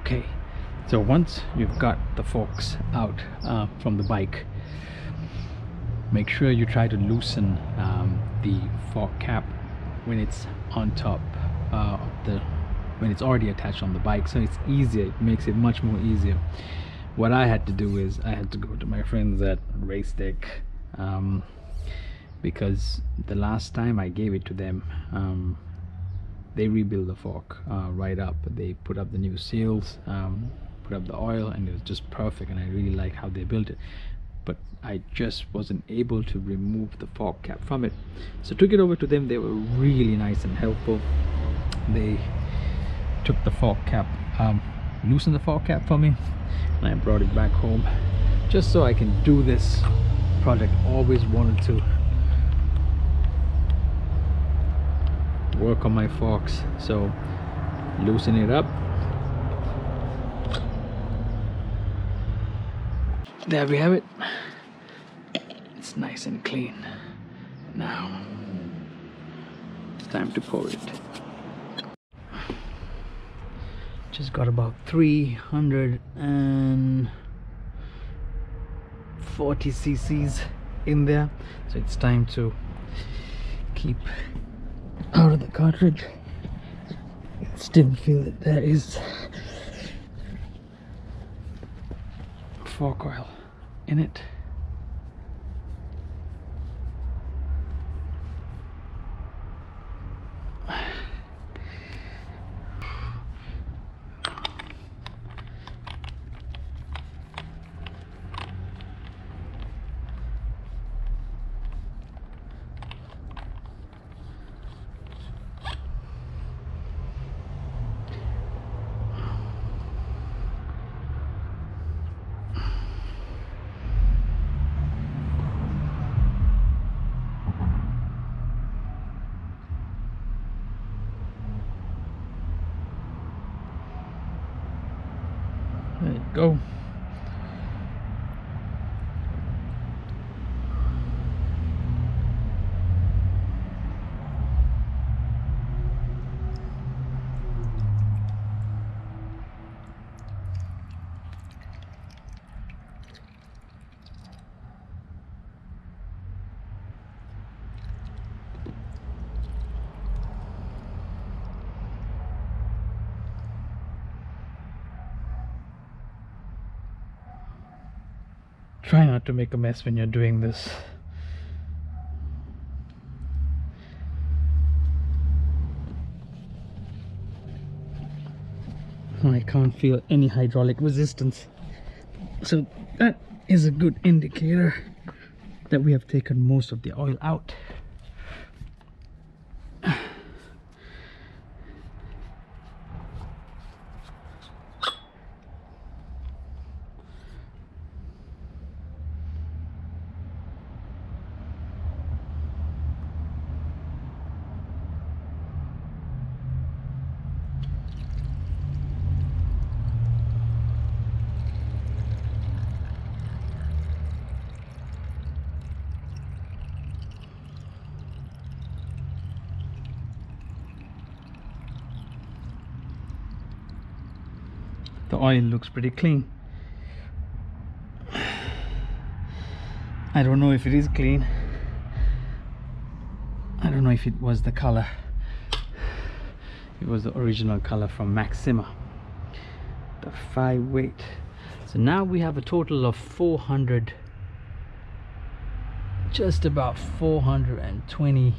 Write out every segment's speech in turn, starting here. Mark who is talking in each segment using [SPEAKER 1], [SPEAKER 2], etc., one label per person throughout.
[SPEAKER 1] Okay, so once you've got the forks out from the bike, make sure you try to loosen the fork cap when it's on top of when it's already attached on the bike, so it's easier. It makes it much more easier. What I had to do is I had to go to my friends at Race Stick, because the last time I gave it to them, they rebuilt the fork right up. They put up the new seals, put up the oil, and it was just perfect, and I really like how they built it. But I just wasn't able to remove the fork cap from it, so took it over to them. They were really nice and helpful. They took the fork cap, loosened the fork cap for me, and I brought it back home just so I can do this project. Always wanted to work on my forks, so loosen it up. There we have it. It's nice and clean. Now it's time to pour it. Just got about 340 cc's in there, so it's time to keep out of the cartridge. Still feel that there is fork oil in it. There you go. Try not to make a mess when you're doing this. I can't feel any hydraulic resistance, so that is a good indicator that we have taken most of the oil out. The oil looks pretty clean. I don't know if it is clean. I don't know if it was the color. It was the original color from Maxima, the 5 weight. So now we have a total of 400, just about 420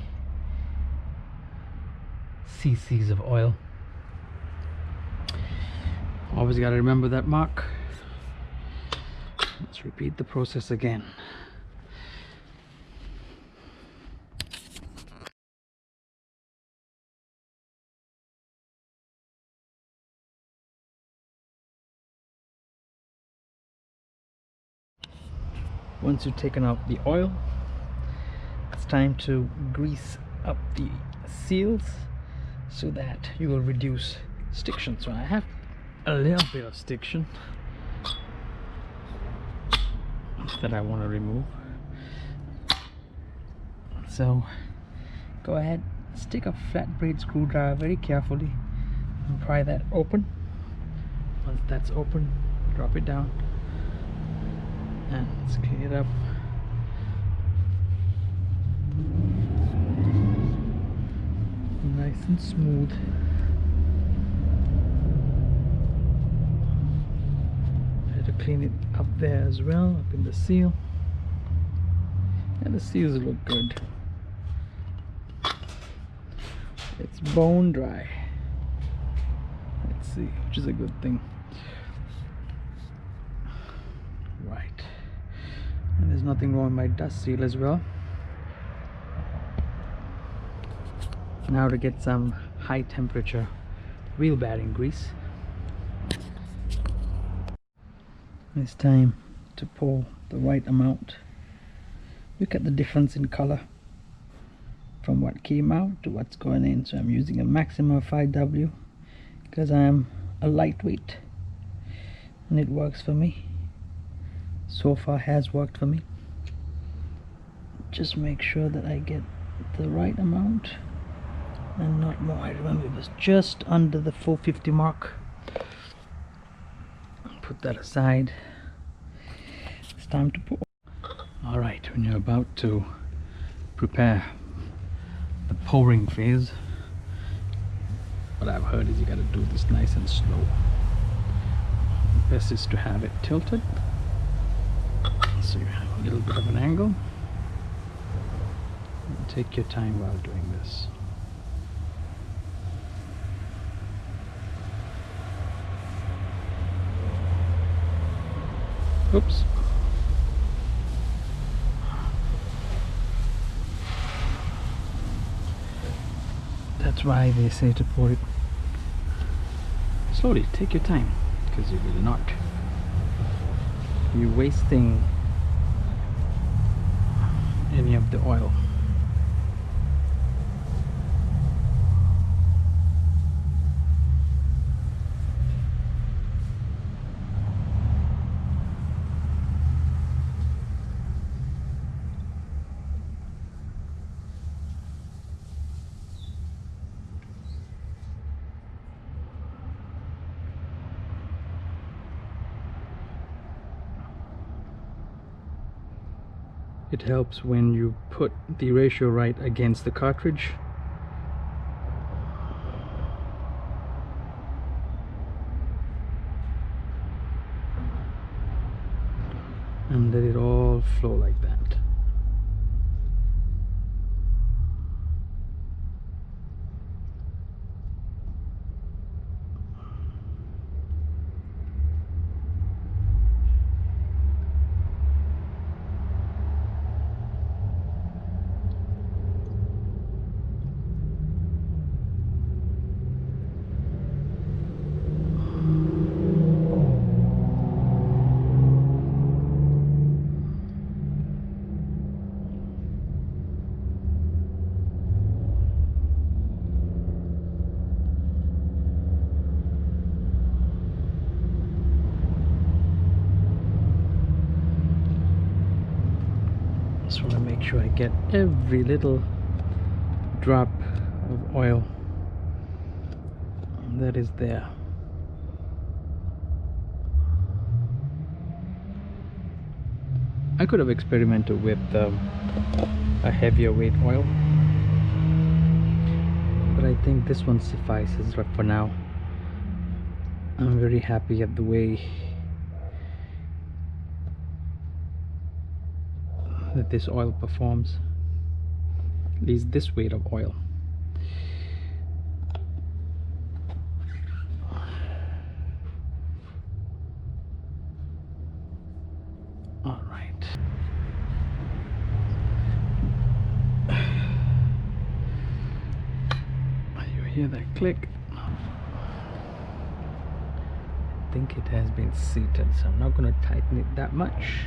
[SPEAKER 1] cc's of oil. Always got to remember that mark. Let's repeat the process again. Once you've taken out the oil, it's time to grease up the seals so that you will reduce stiction. So I have a little bit of stiction that I want to remove, so go ahead, stick a flat blade screwdriver very carefully and pry that open. Once that's open, drop it down and let's clean it up. Nice and smooth. I had to clean it up there as well, up in the seal. And the seals look good. It's bone dry. Let's see, which is a good thing. Right. And there's nothing wrong with my dust seal as well. Now to get some high temperature wheel bearing grease. It's time to pour the right amount. Look at the difference in color from what came out to what's going in. So I'm using a maximum of 5W because I am a lightweight and it works for me. So far has worked for me. Just make sure that I get the right amount and not more. I remember it was just under the 450 mark. Put that aside. It's time to pour. Alright, when you're about to prepare the pouring phase, what I've heard is you gotta do this nice and slow. Best is to have it tilted so you have a little bit of an angle. And take your time while doing this. Oops. That's why they say to pour it slowly. Take your time, because you will not be wasting any of the oil. It helps when you put the ratio right against the cartridge. And let it all flow like that. Just want to make sure I get every little drop of oil that is there. I could have experimented with a heavier weight oil, but I think this one suffices right for now. I'm very happy at the way that this oil performs, at least this weight of oil. All right. You hear that click? I think it has been seated, so I'm not going to tighten it that much.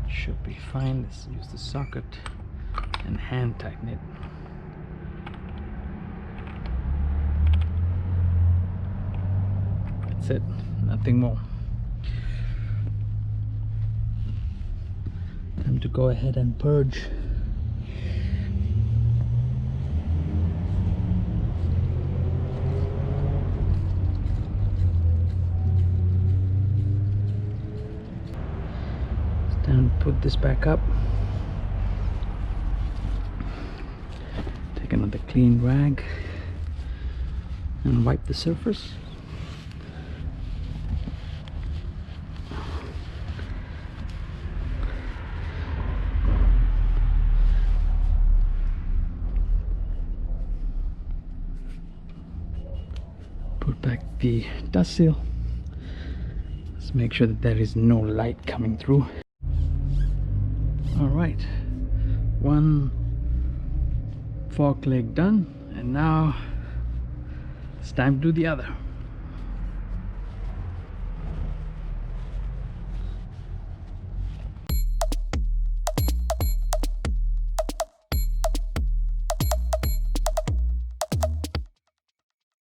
[SPEAKER 1] Should be fine. Let's use the socket and hand tighten it. That's it, nothing more. Time to go ahead and purge. put this back up. Take another clean rag and wipe the surface. Put back the dust seal. Let's make sure that there is no light coming through. All right, one fork leg done, and now it's time to do the other.